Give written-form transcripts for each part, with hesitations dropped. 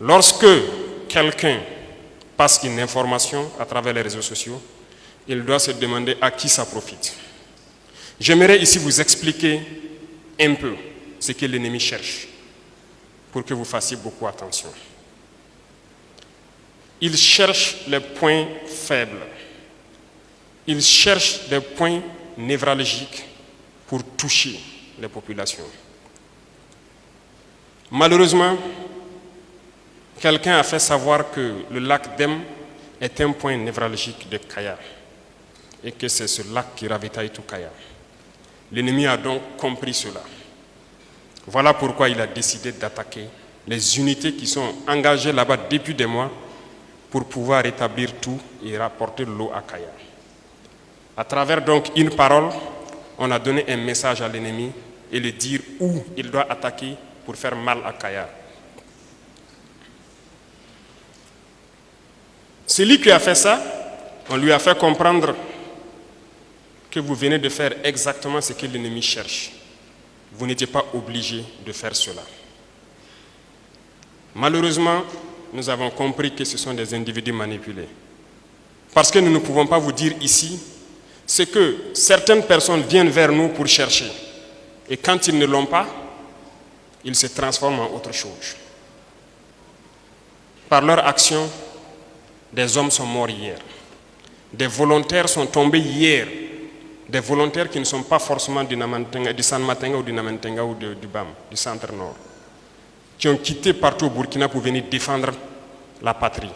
Lorsque quelqu'un passe une information à travers les réseaux sociaux, il doit se demander à qui ça profite. J'aimerais ici vous expliquer un peu ce que l'ennemi cherche pour que vous fassiez beaucoup attention. Il cherche les points faibles. Il cherche des points névralgiques pour toucher les populations. Malheureusement, quelqu'un a fait savoir que le lac Dem est un point névralgique de Kaya et que c'est ce lac qui ravitaille tout Kaya. L'ennemi a donc compris cela. Voilà pourquoi il a décidé d'attaquer les unités qui sont engagées là-bas depuis des mois pour pouvoir rétablir tout et rapporter l'eau à Kaya. À travers donc une parole, on a donné un message à l'ennemi et le dire où il doit attaquer pour faire mal à Kaya. Celui qui a fait ça, on lui a fait comprendre que vous venez de faire exactement ce que l'ennemi cherche. Vous n'étiez pas obligé de faire cela. Malheureusement, nous avons compris que ce sont des individus manipulés. Parce que nous ne pouvons pas vous dire ici, c'est que certaines personnes viennent vers nous pour chercher. Et quand ils ne l'ont pas, ils se transforment en autre chose. Par leur action, des hommes sont morts hier. Des volontaires sont tombés hier. Des volontaires qui ne sont pas forcément du San Matenga ou du Namentenga ou du BAM, du centre nord, qui ont quitté partout au Burkina pour venir défendre la patrie.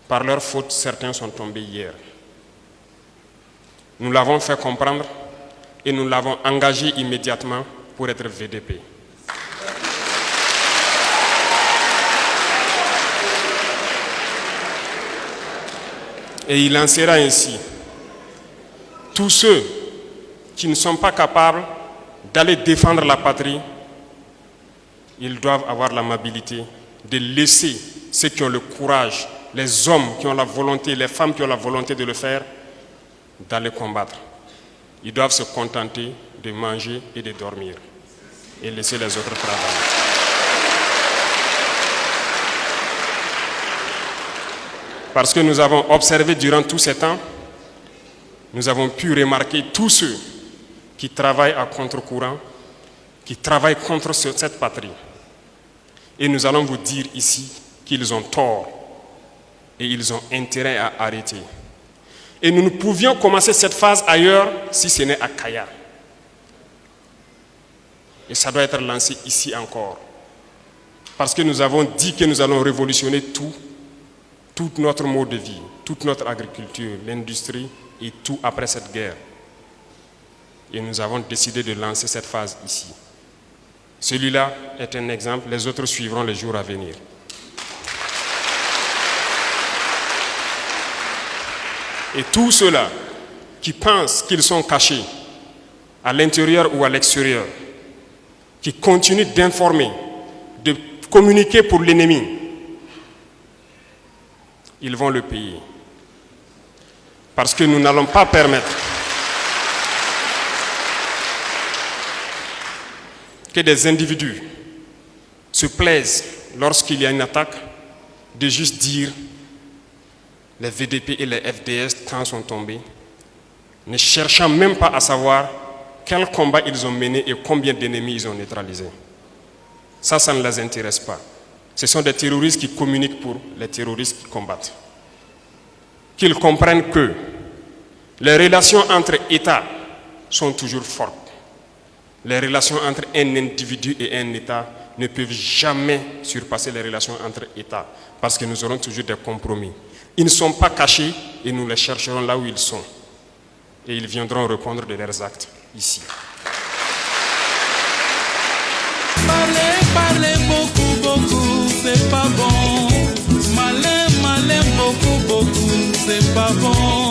Par leur faute, certains sont tombés hier. Nous l'avons fait comprendre et nous l'avons engagé immédiatement pour être VDP. Et il en sera ainsi. Tous ceux qui ne sont pas capables d'aller défendre la patrie, ils doivent avoir l'amabilité de laisser ceux qui ont le courage, les hommes qui ont la volonté, les femmes qui ont la volonté de le faire, d'aller combattre. Ils doivent se contenter de manger et de dormir et laisser les autres travailler. Parce que nous avons observé durant tout ce temps, nous avons pu remarquer tous ceux qui travaillent à contre-courant, qui travaillent contre cette patrie. Et nous allons vous dire ici qu'ils ont tort et ils ont intérêt à arrêter. Et nous ne pouvions commencer cette phase ailleurs si ce n'est à Kaya. Et ça doit être lancé ici encore. Parce que nous avons dit que nous allons révolutionner tout notre mode de vie, toute notre agriculture, l'industrie et tout après cette guerre. Et nous avons décidé de lancer cette phase ici. Celui-là est un exemple, les autres suivront les jours à venir. Et tous ceux-là qui pensent qu'ils sont cachés à l'intérieur ou à l'extérieur, qui continuent d'informer, de communiquer pour l'ennemi, ils vont le payer. Parce que nous n'allons pas permettre que des individus se plaisent lorsqu'il y a une attaque de juste dire les VDP et les FDS quand sont tombés, ne cherchant même pas à savoir quel combat ils ont mené et combien d'ennemis ils ont neutralisés. Ça ne les intéresse pas. Ce sont des terroristes qui communiquent pour les terroristes qui combattent. Qu'ils comprennent que les relations entre États sont toujours fortes. Les relations entre un individu et un État ne peuvent jamais surpasser les relations entre États parce que nous aurons toujours des compromis. Ils ne sont pas cachés et nous les chercherons là où ils sont. Et ils viendront répondre de leurs actes ici. Parler beaucoup, c'est pas bon. Malin, beaucoup, c'est pas bon.